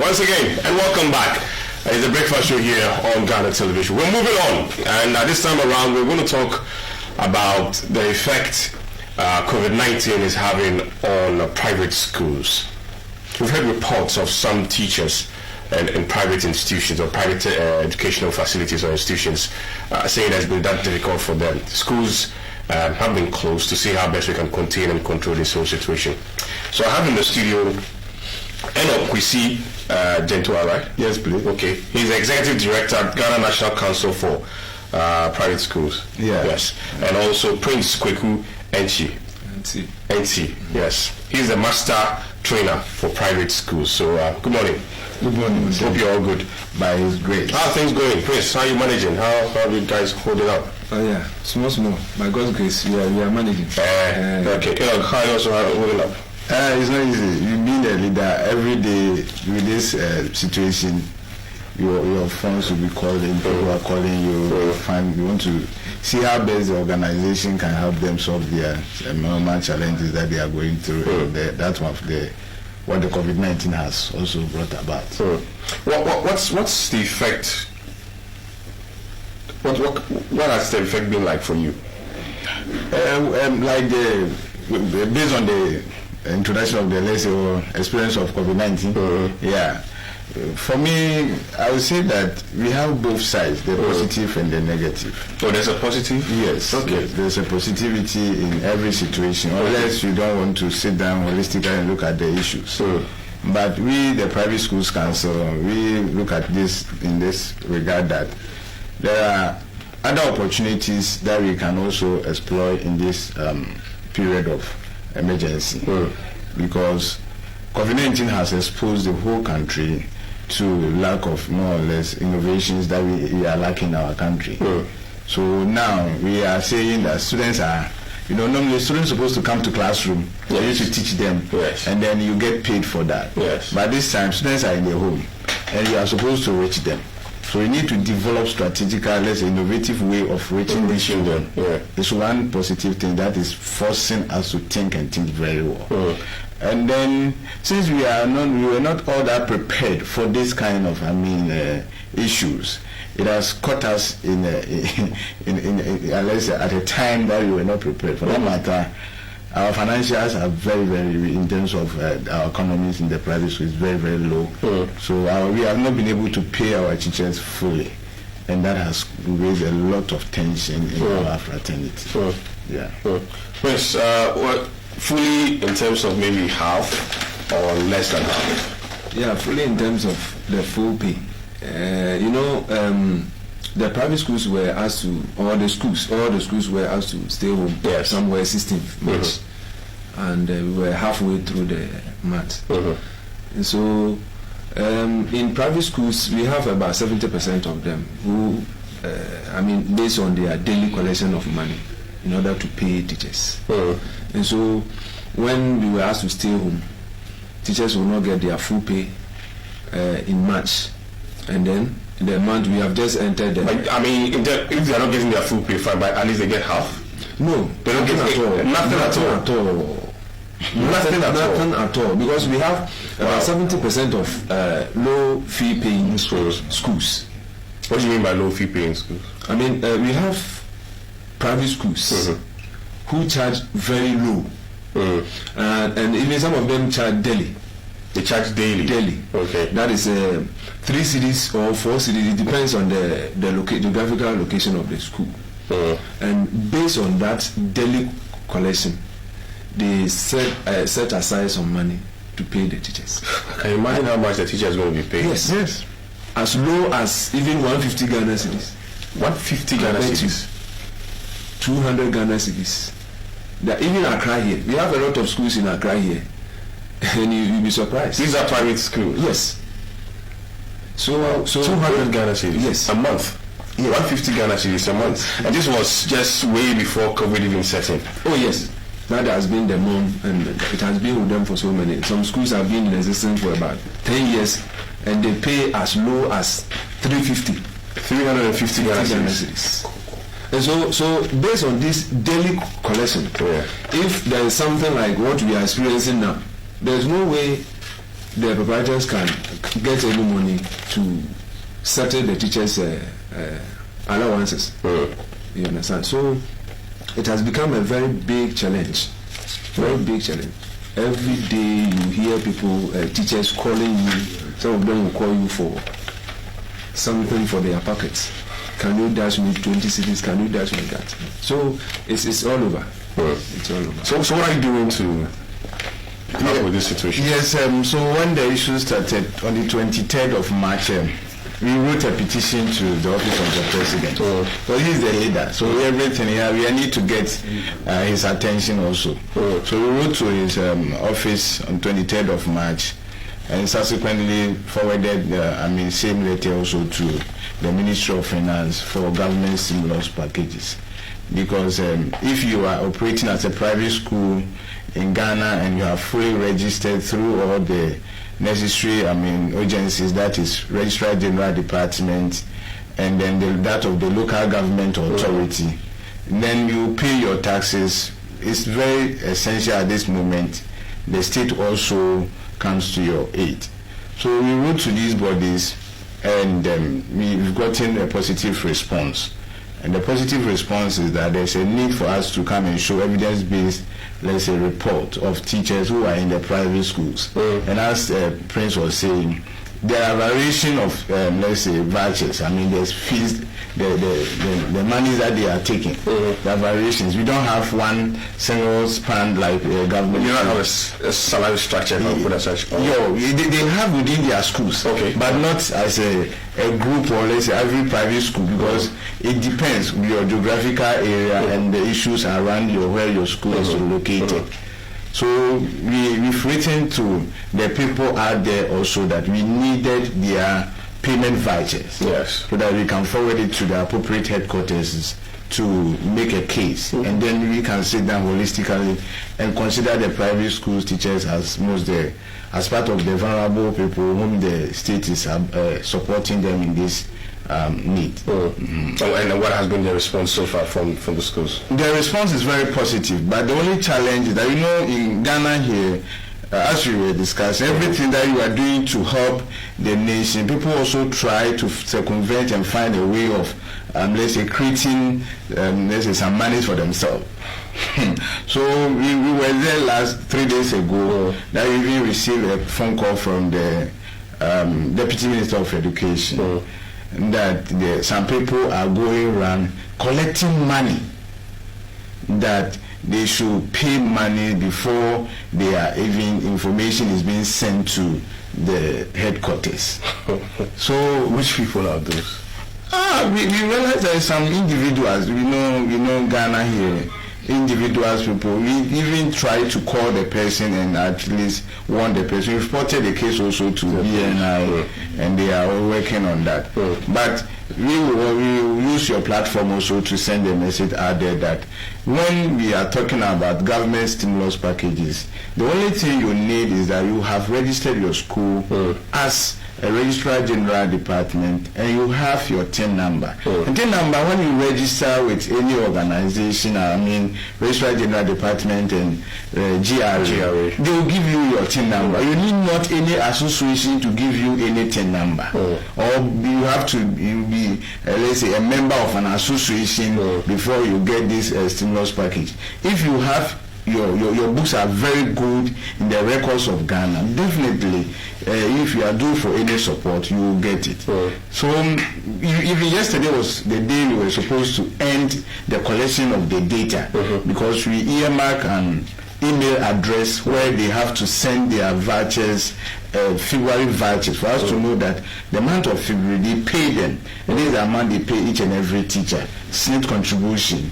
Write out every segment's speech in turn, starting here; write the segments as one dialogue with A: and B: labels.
A: Once again, and welcome back. It's the Breakfast Show here on Ghana Television. We're moving on, and this time around, we're going to talk about the effect COVID-19 is having on private schools. We've heard reports of some teachers in private institutions or private educational facilities or institutions saying it's been that difficult for them. Schools have been closed to see how best we can contain and control this whole situation. So I have in the studio Enoch Kwesi Gentua, right?
B: Yes, please.
A: Okay. He's the Executive Director at Ghana National Council for Private Schools.
B: Yeah.
A: Yes. And also Prince Kweku Enchi. NC. Yes. He's the Master Trainer for Private Schools. So good morning.
B: Good morning.
A: Hope you're all good.
B: By His grace.
A: How are things going? Prince, how are you managing? How are you guys holding up?
C: Oh yeah, small. By God's grace, we are managing.
A: Okay. How are you also holding up?
B: It's not easy. You being a leader every day with this situation. Your phones will be calling. People are calling you. You want to see how best the organization can help them solve their normal challenges that they are going through. That's one of what the COVID-19 has also brought about.
A: What's the effect? What has the effect been like for you?
B: Based on the introduction of the experience of COVID-19, yeah. For me, I would say that we have both sides, the positive and the negative.
A: Oh, there's a positive?
B: Yes. Okay. There's a positivity in every situation, unless you don't want to sit down holistically and look at the issues. But we, the Private Schools Council, we look at this in this regard that there are other opportunities that we can also exploit in this period of emergency, because COVID-19 has exposed the whole country to lack of more or less innovations that we are lacking in our country. So now we are saying that students are, normally students are supposed to come to classroom, you need to teach them, and then you get paid for that. But this time students are in their home and you are supposed to reach them. So we need to develop strategical, innovative way of reaching these children. It's one positive thing that is forcing us to think and think very well. And then, since we were not all that prepared for this kind of, issues, it has caught us in at a time that we were not prepared. For that matter, our financials are very, very, in terms of our economies in the private school, is very, very low. So we have not been able to pay our teachers fully, and that has raised a lot of tension in our fraternity. Yeah.
A: Yes. Fully in terms of maybe half or less than half?
C: Yeah, fully in terms of the full pay. The private schools were asked to, all the schools were asked to stay home somewhere 16th March. And we were halfway through the month. And so in private schools, we have about 70% of them who, based on their daily collection of money in order to pay teachers. And so when we were asked to stay home, teachers will not get their full pay in March. And then in the month we have just entered
A: if they are not getting their full pay, fine, but at least they get half?
C: No,
A: they don't get
C: at all.
A: Nothing
C: at all, because we have about 70% of low fee paying schools.
A: What do you mean by low fee paying schools?
C: We have private schools who charge very low, and even some of them charge daily.
A: They charge daily. Okay.
C: That is 3 cities or 4 cities. It depends on the geographical location of the school. And based on that daily collection, they set aside some money to pay the teachers.
A: Can you imagine how much the teacher is going to be paid?
C: Yes. As low as even 150 Ghana cedis.
A: 150 Ghana cedis.
C: 200 Ghana cedis. Even Accra here, we have a lot of schools in Accra here, and you'll be surprised.
A: These are private schools.
C: Yes. So
A: 200 Ghana cedis.
C: Yes.
A: A month. 150 Ghana cedis a month. And this was just way before COVID even set in.
C: Oh yes. That has been the norm, and it has been with them for so many. Some schools have been in existence for about 10 years, and they pay as low as 350 Ghana cedis. And so based on this daily collection, if there is something like what we are experiencing now, there's no way the proprietors can get any money to settle the teachers' allowances. You understand? So it has become a very big challenge. Very big challenge. Every day you hear people, teachers calling you. Some of them will call you for something for their pockets. Can you dash me 20 cities? Can you dash me that? So it's all over. It's all over.
A: So what are you doing to help with this situation?
B: Yes, so when the issue started on the 23rd of March, we wrote a petition to the office of the president. So he's the leader. So everything here, we need to get his attention also. So we wrote to his office on 23rd of March and subsequently forwarded same letter also to the Ministry of Finance for government stimulus packages. Because if you are operating as a private school in Ghana and you are fully registered through all the necessary agencies, that is Registrar General Department and then that of the local government authority, then you pay your taxes. It's very essential at this moment. The state also comes to your aid. So we wrote to these bodies and we've gotten a positive response. And the positive response is that there's a need for us to come and show evidence-based, let's say, report of teachers who are in the private schools. And as Prince was saying, there are variation of, let's say, vouchers. There's fees, the money that they are taking. There are variations. We don't have one single span like government.
A: You don't have a salary structure.
B: They have within their schools, but not as a group or let's say every private school, because it depends on your geographical area and the issues around where your school is located. So we've written to the people out there also that we needed their payment vouchers, so that we can forward it to the appropriate headquarters to make a case, and then we can sit down holistically and consider the private schools teachers as part of the vulnerable people whom the state is supporting them in this need.
A: And what has been the response so far from the schools?
B: The response is very positive, but the only challenge is that in Ghana here, as we were discussing, everything that you are doing to help the nation, people also try to circumvent and find a way of, let's say, creating, let's say, some money for themselves. So we were there 3 days ago that we even received a phone call from the Deputy Minister of Education that some people are going around collecting money, that they should pay money before information is being sent to the headquarters. So
A: which people are those?
B: We realize there are some individuals. We know Ghana here. Individuals, people. We even try to call the person and at least warn the person. We reported the case also to BNI, and they are all working on that. But we will use your platform also to send a message out there that when we are talking about government stimulus packages, the only thing you need is that you have registered your school as a Registrar General Department and you have your TIN number. And TIN number, when you register with any organization, Registrar General Department and GRA, they will give you your TIN number. You need not any association to give you any TIN number. Or you have to be, let's say, a member of an association before you get this stimulus package. If you have your books are very good in the records of Ghana, definitely if you are due for any support, you will get it. So even yesterday was the day we were supposed to end the collection of the data, because we earmark an email address where they have to send their vouchers, February vouchers, for us to know that the month of February they pay them, and this is the amount they pay each and every teacher. SNP contribution,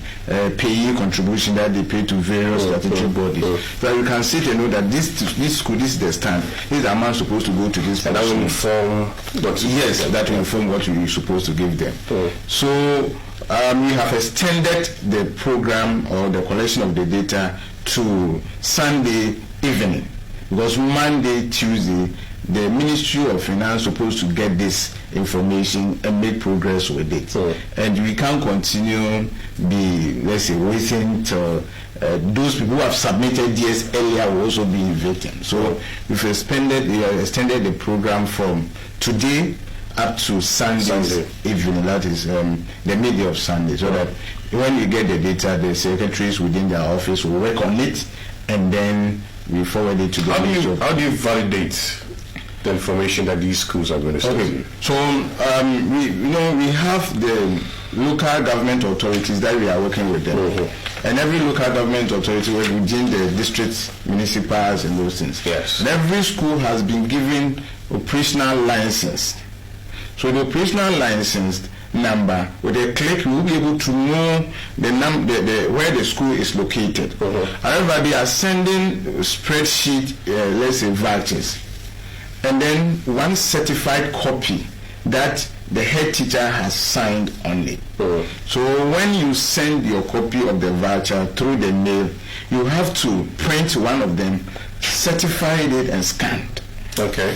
B: payee contribution that they pay to various statutory bodies. So you can see and know that this school, this is the stand, this is the amount supposed to go to this person.
A: And that will inform
B: that will inform what you're supposed to give them. So we have extended the program or the collection of the data to Sunday evening, because Monday, Tuesday, the Ministry of Finance is supposed to get this information and make progress with it. And we can't continue let's say, waiting till those people who have submitted DS earlier will also be in victim. So we've extended the program from today up to Sunday evening, that is the midday of Sunday, so that when you get the data, the secretaries within their office will work on it, and then we forward it to the ministry.
A: How do you validate the information that these schools are going to send you?
B: So we have the local government authorities that we are working with them, and every local government authority within the districts, municipals, and those things.
A: Yes.
B: And every school has been given operational license. So the operational license number, with a click, you will be able to know the where the school is located. However, they are sending spreadsheet, let's say vouchers, and then one certified copy that the head teacher has signed on it. So when you send your copy of the voucher through the mail, you have to print one of them, certify it, and scan.
A: Okay.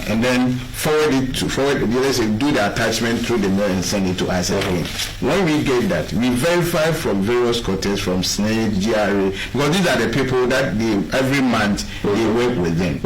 B: And then let's say do the attachment through the mail and send it to us again. When we get that, we verify from various quarters, from SNAID, GRA, because these are the people that every month they work with them.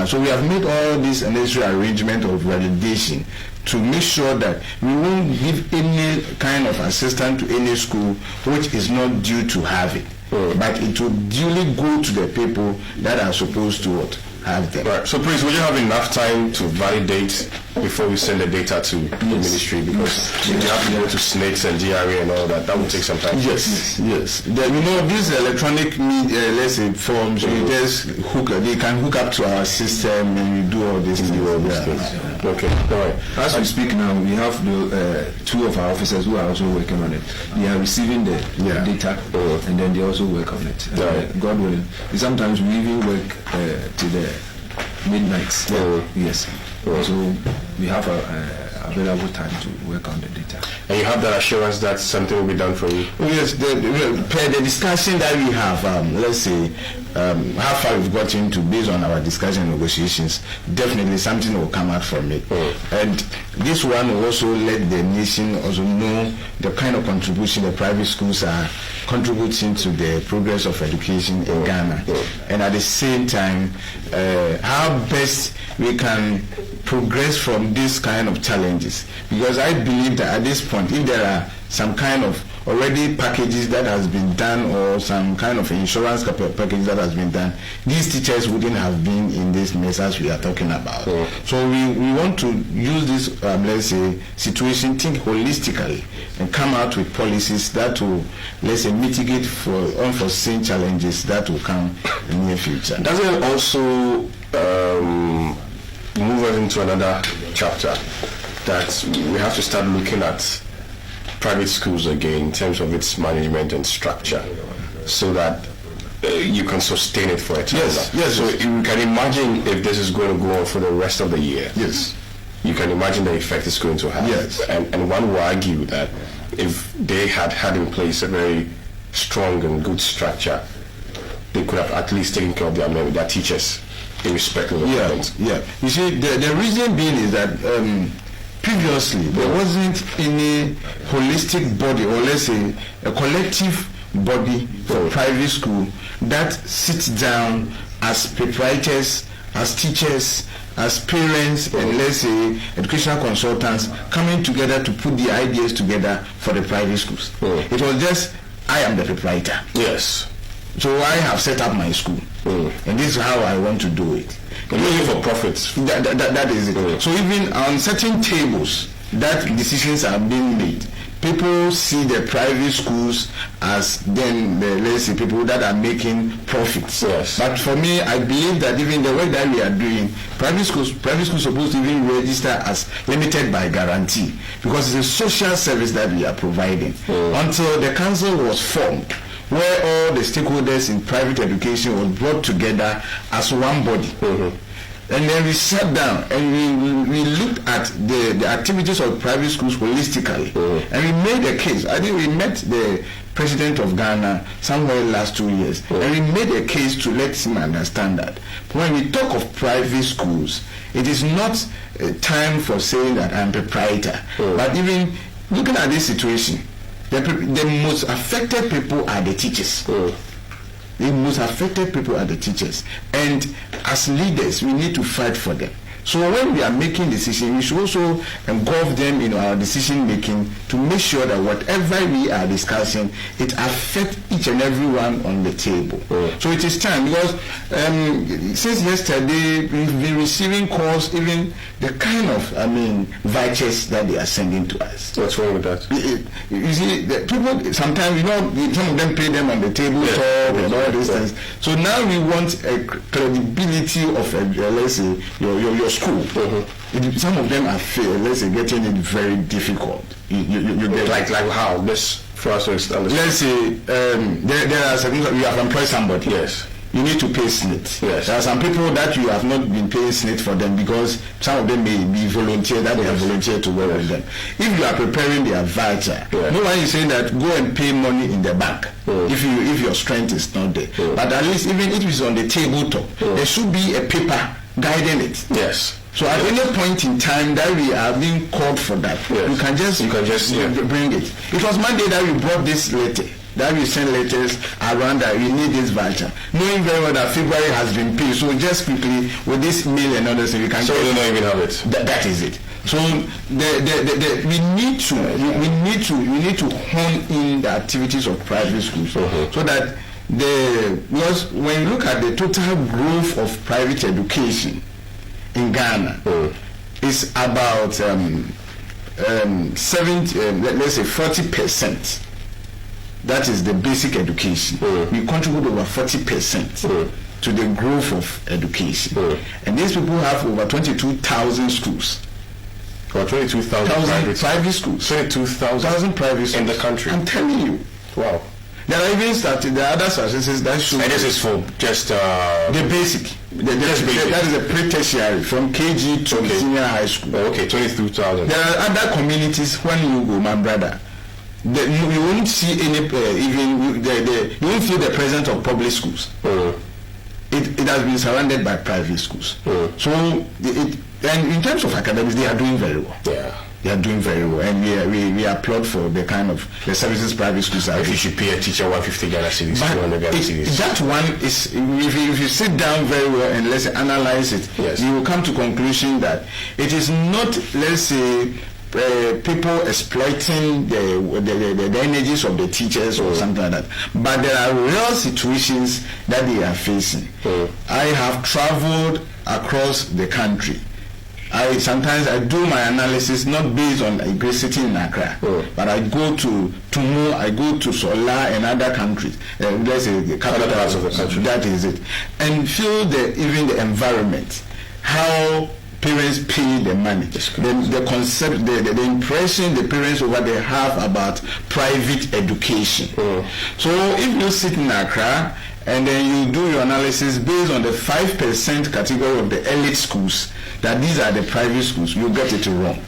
B: So we have made all this necessary arrangement of validation to make sure that we won't give any kind of assistance to any school which is not due to have it. But it will duly go to the people that are supposed to have them.
A: Right. So please, will you have enough time to validate before we send the data to the ministry? Because you have to go to SNAIDs and GRA and all that. That will take some time.
B: Yes. These electronic let's say forms, you just they can hook up to our system and we do all these things.
A: Okay. All right.
C: As we speak now, we have the two of our officers who are also working on it. They are receiving the data, and then they also work on it. God willing. Sometimes we even work to the midnight. Yes. So we have available time to work on the data.
A: And you have that assurance that something will be done for you?
B: Yes. The discussion that we have, let's say, how far we've got into based on our discussion and negotiations, definitely something will come out from it. And this one will also let the nation also know the kind of contribution the private schools are contributing to the progress of education in Ghana. And at the same time, how best we can progress from this kind of challenges. Because I believe that at this point, if there are some kind of already packages that has been done or some kind of insurance package that has been done, these teachers wouldn't have been in this mess as we are talking about. So we want to use this, let's say, situation, think holistically and come out with policies that will, let's say, mitigate for unforeseen challenges that will come in the near future.
A: Doesn't it also move us into another chapter that we have to start looking at private schools again in terms of its management and structure, so that you can sustain it for a time?
B: Yes.
A: So you can imagine if this is going to go on for the rest of the year.
B: Yes.
A: You can imagine the effect it's going to have.
B: Yes.
A: And one will argue that if they had in place a very strong and good structure, they could have at least taken care of their teachers, irrespective of things.
B: You see, the reason being is that previously there wasn't any holistic body, or let's say a collective body for private school that sits down as proprietors, as teachers, as parents, and let's say educational consultants coming together to put the ideas together for the private schools. It was just, I am the proprietor.
A: Yes.
B: So I have set up my school, and this is how I want to do it.
A: Looking for profits.
B: That is it. So even on certain tables that decisions are being made, people see the private schools as then let's say people that are making profits.
A: Yes.
B: But for me, I believe that even the work that we are doing, private schools supposed to even register as limited by guarantee, because it's a social service that we are providing. Until the council was formed, where all the stakeholders in private education was brought together as one body. And then we sat down and we looked at the activities of private schools holistically. And we made a case. I think we met the president of Ghana somewhere last 2 years. And we made a case to let him understand that when we talk of private schools, it is not a time for saying that I'm a proprietor. But even looking at this situation, the most affected people are the teachers. The most affected people are the teachers. And as leaders, we need to fight for them. So when we are making decisions, we should also engulf them in our decision making to make sure that whatever we are discussing, it affects each and every one on the table. So it is time, because since yesterday we've been receiving calls, even the kind of vouchers that they are sending to us.
A: What's wrong with that?
B: You see, the people sometimes, some of them pay them on the tabletop and all these things. So now we want a credibility of let's say your school. Some of them are let's say getting it very difficult. You get
A: like how? This for us to understand.
B: Let's say there are some, you have employed somebody.
A: Yes.
B: You need to pay SNIT.
A: Yes.
B: There are some people that you have not been paying SNIT for them because some of them may be volunteer, that they have volunteered to work with them. If you are preparing their voucher, no one is saying that go and pay money in the bank if your strength is not there. But at least even if it's on the tabletop, there should be a paper guiding it.
A: Yes.
B: So at any point in time that we are being called for that, you can just bring it. It was Monday that we brought this letter, that we sent letters around that we need this voucher, knowing very well that February has been paid. So just quickly with this mail and others, we can.
A: So we don't even have it.
B: That is it. So we need to hone in the activities of private schools so that because when you look at the total growth of private education in Ghana, it's about 40%. That is the basic education. We contribute over 40% to the growth of education. And these people have over 22,000 schools.
A: Or 22,000
B: private schools.
A: 22,000
B: private schools
A: in the country.
B: I'm telling you.
A: Wow.
B: There are even there are other statistics that show.
A: And this is for just
B: the basic. That is a pre-tertiary from KG to senior high school.
A: Oh, okay, 22,000.
B: There are other communities when you go, my brother. You won't see any you won't feel the presence of public schools. It has been surrounded by private schools. So and in terms of academics, they are doing very well.
A: Yeah.
B: They are doing very well, and we applaud for the kind of the services private schools are.
A: If you should pay a teacher 150 Ghana cedis, 200 Ghana cedis.
B: That one is, if you sit down very well and let's say analyze it, you will come to conclusion that it is not, let's say, people exploiting the energies of the teachers or something like that, but there are real situations that they are facing. I have traveled across the country. Sometimes I do my analysis not based on a city in Accra, but I go to Tumu, I go to Sola and other countries. Let's say the capital parts of the country. That is it, and feel even the environment, how parents pay the money, the concept, the impression the parents over there have about private education. So if you sit in Accra and then you do your analysis based on the 5% category of the elite schools, that these are the private schools, you get it wrong.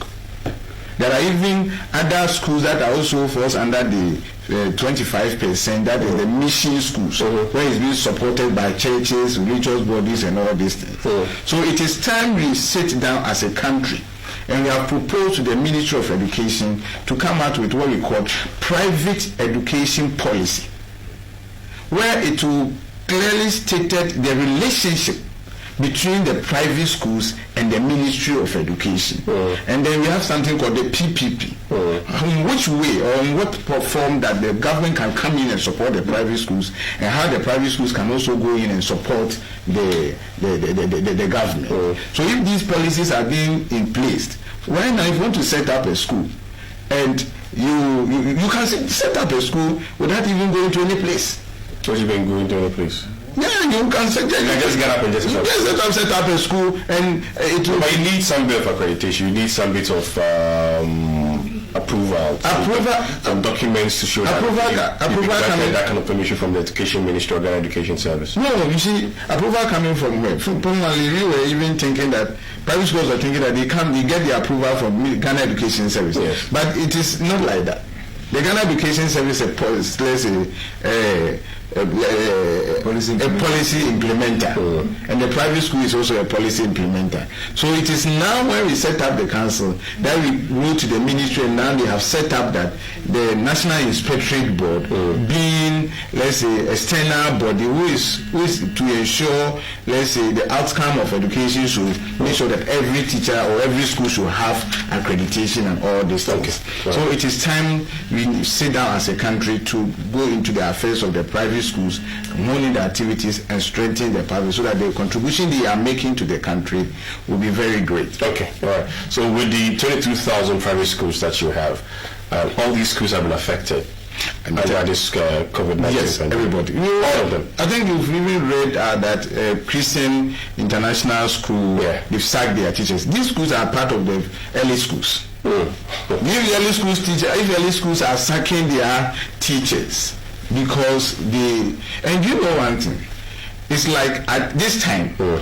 B: There are even other schools that are also falls under the 25%, that is the mission schools, where it's being supported by churches, religious bodies and all these things. So it is time we sit down as a country and we have proposed to the Ministry of Education to come out with what we call private education policy, where it will clearly stated the relationship between the private schools and the Ministry of Education. And then we have something called the PPP. In which way or in what form that the government can come in and support the private schools, and how the private schools can also go in and support the government. So if these policies are being in place, why now if you want to set up a school and you can set up a school without even going to any place.
A: What you been going to any place?
B: Yeah, you can just
A: get up and just
B: set up a school, and it will.
A: But you need some bit of accreditation. You need some bit of approval. Some documents to show that that kind of permission from the Education Ministry or Ghana Education Service.
B: No, you see, approval coming from where? Personally, we were even thinking that private schools are thinking that they get the approval from Ghana Education Service.
A: Yes.
B: But it is not like that. The Ghana Education Service, let's say, policy implementer, and the private school is also a policy implementer. So it is now when we set up the council that we wrote to the ministry, and now they have set up that the National Inspectorate Board, being, let's say, external body who is to ensure, let's say, the outcome of education, should make sure that every teacher or every school should have accreditation and all these things. So it is time we sit down as a country to go into the affairs of the private schools, monitor the activities, and strengthen the private, so that the contribution they are making to the country will be very great.
A: Okay, all right. So with the 22,000 private schools that you have, all these schools have been affected under this COVID-19
B: Yes, everybody.
A: All of them.
B: I think you've even read that Christian International School, they've sacked their teachers. These schools are part of the early schools. If early schools are sacking their teachers because and you know one thing, it's like at this time, the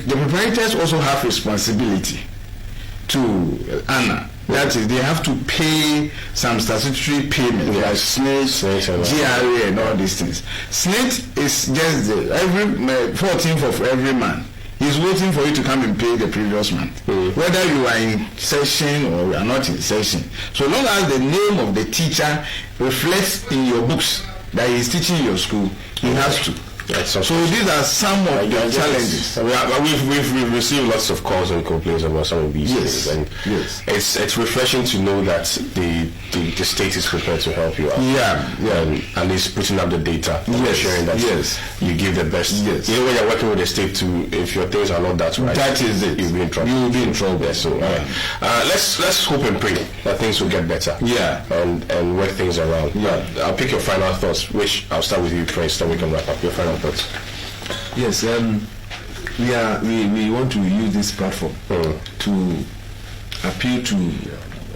B: proprietors also have responsibility to honor. That is, they have to pay some statutory payment, like SNIT, GRA, and all these things. SNIT is just every 14th of every month. He's waiting for you to come and pay the previous month, whether you are in session or you are not in session. So long as the name of the teacher reflects in your books that he is teaching your school, he has to. So these are some of the challenges.
A: We've received lots of calls and complaints about some of these things, and it's refreshing to know that the state is prepared to help you out. And it's putting up the data, sharing that you give the best. You know, when you're working with the state too, if your things are not that right,
B: that is it.
A: You'll be in trouble.
B: You will be in trouble.
A: So let's hope and pray that things will get better. And work things around. I'll pick your final thoughts, which I'll start with you first, so we can wrap up. Your final thoughts.
C: Yes, we want to use this platform to appeal to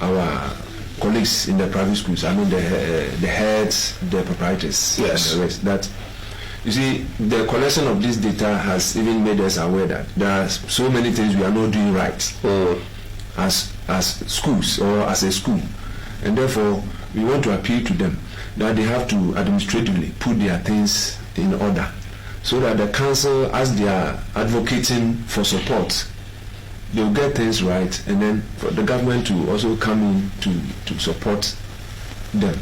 C: our colleagues in the private schools. I mean the heads, the proprietors, and the rest. That you see, the collection of this data has even made us aware that there are so many things we are not doing right as schools or as a school, and therefore we want to appeal to them that they have to administratively put their things in order, so that the council, as they are advocating for support, they will get things right, and then for the government to also come in to support them.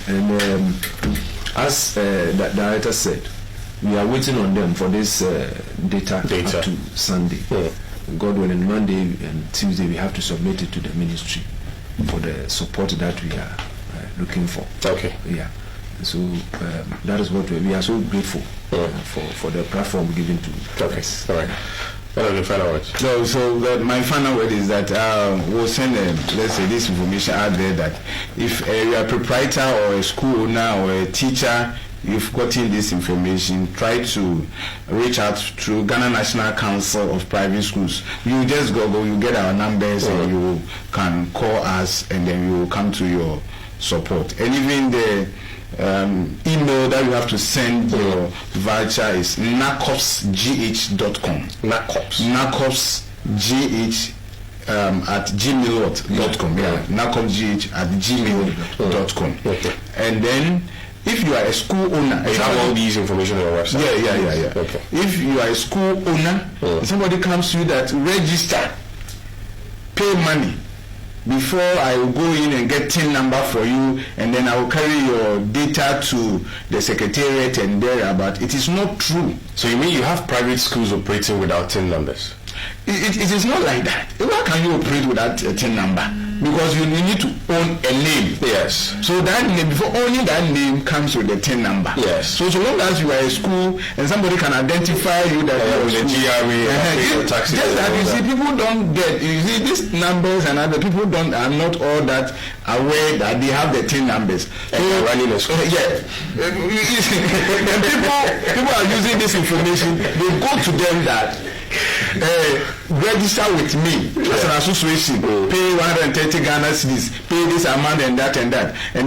C: And as the director said, we are waiting on them for this data up to Sunday. God willing, Monday and Tuesday we have to submit it to the ministry for the support that we are looking for. So that is what we are so grateful for the platform given to us.
A: All right. What are the final words?
B: So my final word is that we'll send let's say this information out there, that if you are a proprietor or a school owner or a teacher, you've gotten this information, try to reach out through Ghana National Council of Private Schools. You just go, you get our numbers, and you can call us, and then we will come to your support. And even the email that you have to send your voucher is nacopsgh.com. nacopsgh at gmail.com. nacopsgh@gmail.com. And then if you are a school owner,
A: you have all these information on your website.
B: Okay. If you are a school owner, somebody comes to you that register, pay money before I will go in and get TIN number for you, and then I will carry your data to the secretariat and thereabout. It is not true.
A: So you mean you have private schools operating without TIN numbers?
B: It is not like that. Why can you operate without a TIN number? Because you need to own a name.
A: Yes.
B: So that name, before owning that name, comes with the TIN number.
A: Yes.
B: So long as you are a school and somebody can identify you that you are
A: the GRA, taxi.
B: Just that you see, people don't get. You see, these numbers and other people are not all that aware that they have the TIN numbers.
A: And so running a school.
B: And people are using this information. They go to them that. Register with me as an association, pay 130 Ghana cedis, pay this amount and that, and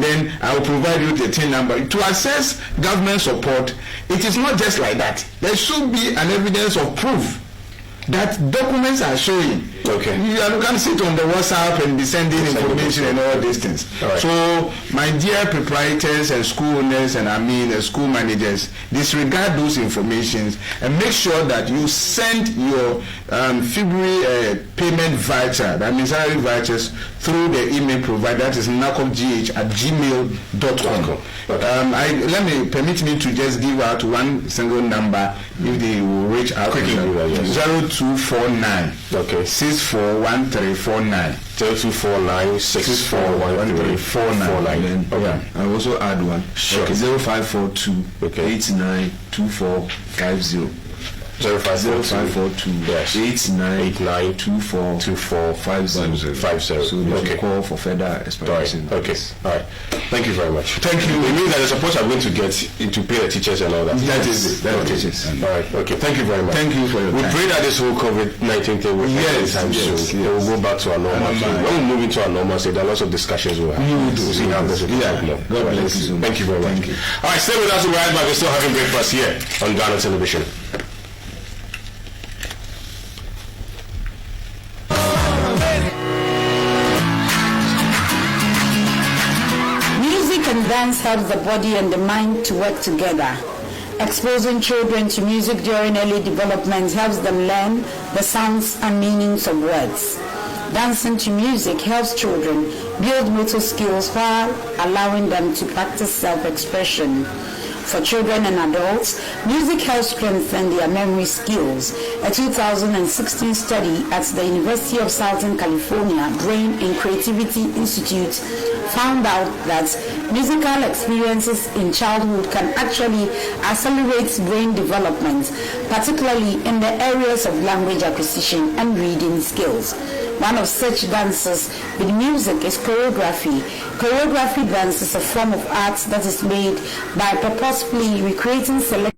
B: then I will provide you the TIN number. To access government support, it is not just like that. There should be an evidence of proof that documents are showing.
A: Okay.
B: You can't sit on the WhatsApp and be sending information and all these things.
A: All right.
B: So, my dear proprietors and school owners and school managers, disregard those informations and make sure that you send your February payment voucher, that means salary vouchers, through the email provided, that is nacopgh@gmail.com. Permit me to just give out one single number if they will reach out.
A: Quickly,
B: 0249 641349.
A: 0249 641349.
C: Okay. I also add one.
A: Sure.
C: 0542 892450.
A: 0542
C: 892450. So you can call for further explanation.
A: Okay. All right. Thank you very much.
B: Thank you.
A: It means that the support are going to get to pay the teachers and all that.
B: That is it. That
A: Okay.
B: is it.
A: All right. Okay. Thank you very much.
B: Thank you for your
A: We
B: time.
A: pray that this whole COVID-19 thing will end anytime soon. We'll go back to our normal. So when we move into our normal state, there are lots of discussions we'll have. We'll see how this will
B: Yeah.
A: more.
B: God bless you.
A: Thank you very much.
B: Thank you.
A: All right. Stay with us. We'll be right back. We're still having breakfast here on Ghana Television.
D: Music and dance helps the body and the mind to work together. Exposing children to music during early development helps them learn the sounds and meanings of words. Dancing to music helps children build motor skills while allowing them to practice self-expression. For children and adults, music helps strengthen their memory skills. A 2016 study at the University of Southern California Brain and Creativity Institute found out that musical experiences in childhood can actually accelerate brain development, particularly in the areas of language acquisition and reading skills. One of such dances with music is choreography. Choreography dance is a form of art that is made by purposefully recreating select